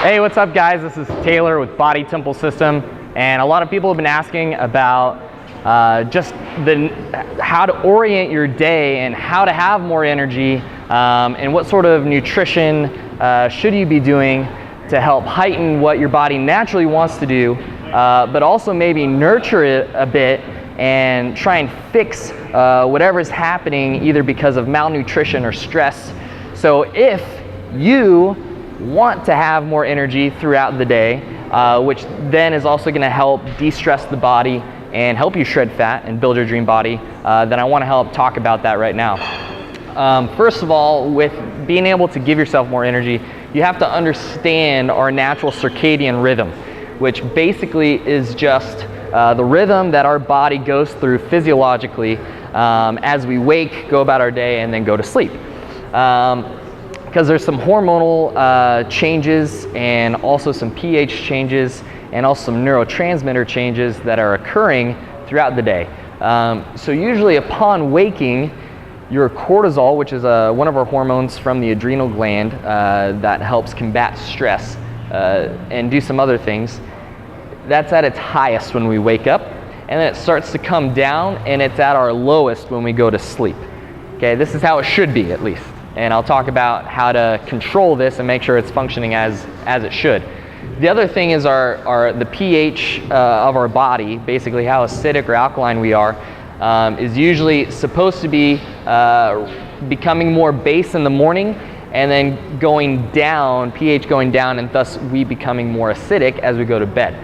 Hey, what's up guys? This is Taylor with Body Temple System, and a lot of people have been asking about just how to orient your day and how to have more energy, and what sort of nutrition should you be doing to help heighten what your body naturally wants to do, but also maybe nurture it a bit and try and fix whatever's happening either because of malnutrition or stress. So if you want to have more energy throughout the day, which then is also going to help de-stress the body and help you shred fat and build your dream body, then I want to help talk about that right now. First of all, with being able to give yourself more energy, you have to understand our natural circadian rhythm, which basically is just the rhythm that our body goes through physiologically as we wake, go about our day, and then go to sleep. Because there's some hormonal changes and also some pH changes and also some neurotransmitter changes that are occurring throughout the day. So usually upon waking, your cortisol, which is one of our hormones from the adrenal gland that helps combat stress and do some other things, that's at its highest when we wake up, and then it starts to come down and it's at our lowest when we go to sleep. Okay, this is how it should be, at least. And I'll talk about how to control this and make sure it's functioning as it should. The other thing is the pH of our body, basically how acidic or alkaline we are, is usually supposed to be becoming more base in the morning and then going down, pH going down, and thus we becoming more acidic as we go to bed.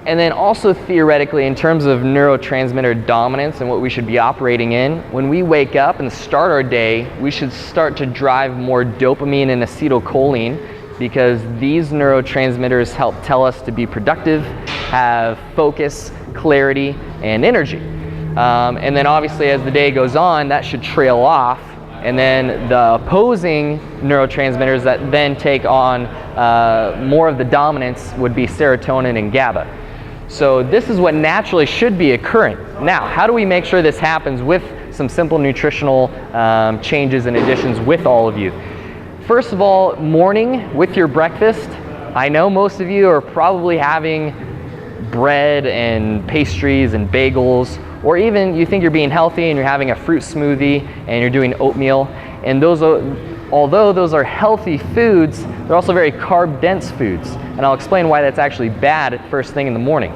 And then also theoretically, in terms of neurotransmitter dominance and what we should be operating in, when we wake up and start our day, we should start to drive more dopamine and acetylcholine, because these neurotransmitters help tell us to be productive, have focus, clarity, and energy. And then obviously as the day goes on, that should trail off, and then the opposing neurotransmitters that then take on more of the dominance would be serotonin and GABA. So this is what naturally should be occurring. Now, how do we make sure this happens with some simple nutritional changes and additions with all of you? First of all, morning with your breakfast, I know most of you are probably having bread and pastries and bagels, or even you think you're being healthy and you're having a fruit smoothie and you're doing oatmeal, and although those are healthy foods, they're also very carb-dense foods, and I'll explain why that's actually bad at first thing in the morning.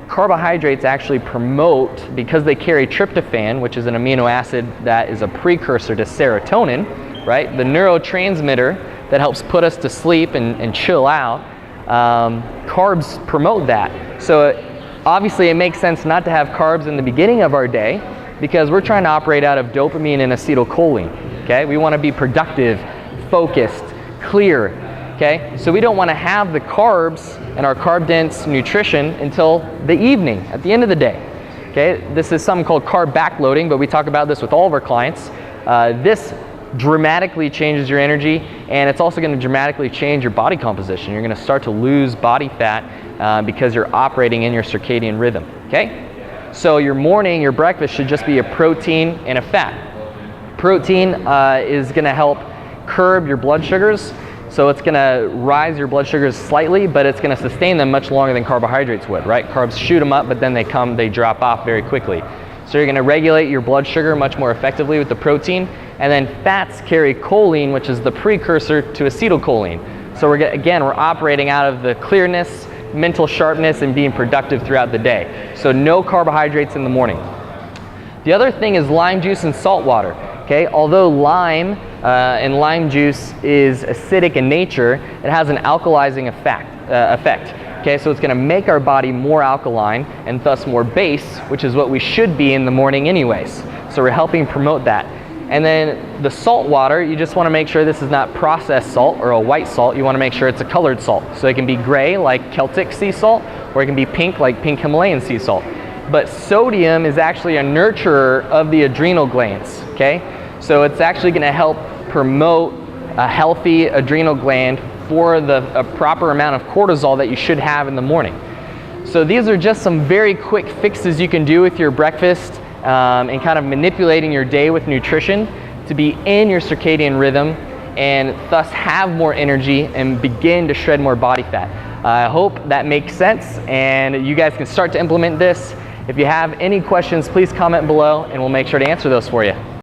Carbohydrates actually promote, because they carry tryptophan, which is an amino acid that is a precursor to serotonin, right? The neurotransmitter that helps put us to sleep and chill out. Carbs promote that. So obviously it makes sense not to have carbs in the beginning of our day, because we're trying to operate out of dopamine and acetylcholine. Okay, we want to be productive, focused, clear. Okay, so we don't want to have the carbs and our carb-dense nutrition until the evening, at the end of the day. Okay, this is something called carb backloading, but we talk about this with all of our clients. This dramatically changes your energy, and it's also going to dramatically change your body composition. You're going to start to lose body fat because you're operating in your circadian rhythm. Okay, so your morning, your breakfast should just be a protein and a fat. Protein is going to help curb your blood sugars, so it's going to rise your blood sugars slightly, but it's going to sustain them much longer than carbohydrates would, right? Carbs shoot them up, but then they drop off very quickly. So you're going to regulate your blood sugar much more effectively with the protein, and then fats carry choline, which is the precursor to acetylcholine. So we're operating out of the clearness, mental sharpness, and being productive throughout the day. So no carbohydrates in the morning. The other thing is lime juice and salt water. Okay, although lime and lime juice is acidic in nature, it has an alkalizing effect. Okay, so it's going to make our body more alkaline and thus more base, which is what we should be in the morning anyways. So we're helping promote that. And then the salt water, you just want to make sure this is not processed salt or a white salt. You want to make sure it's a colored salt. So it can be gray like Celtic sea salt, or it can be pink like pink Himalayan sea salt. But sodium is actually a nurturer of the adrenal glands. Okay, so it's actually going to help promote a healthy adrenal gland for a proper amount of cortisol that you should have in the morning. So these are just some very quick fixes you can do with your breakfast and kind of manipulating your day with nutrition to be in your circadian rhythm and thus have more energy and begin to shred more body fat. I hope that makes sense and you guys can start to implement this. If you have any questions, please comment below and we'll make sure to answer those for you.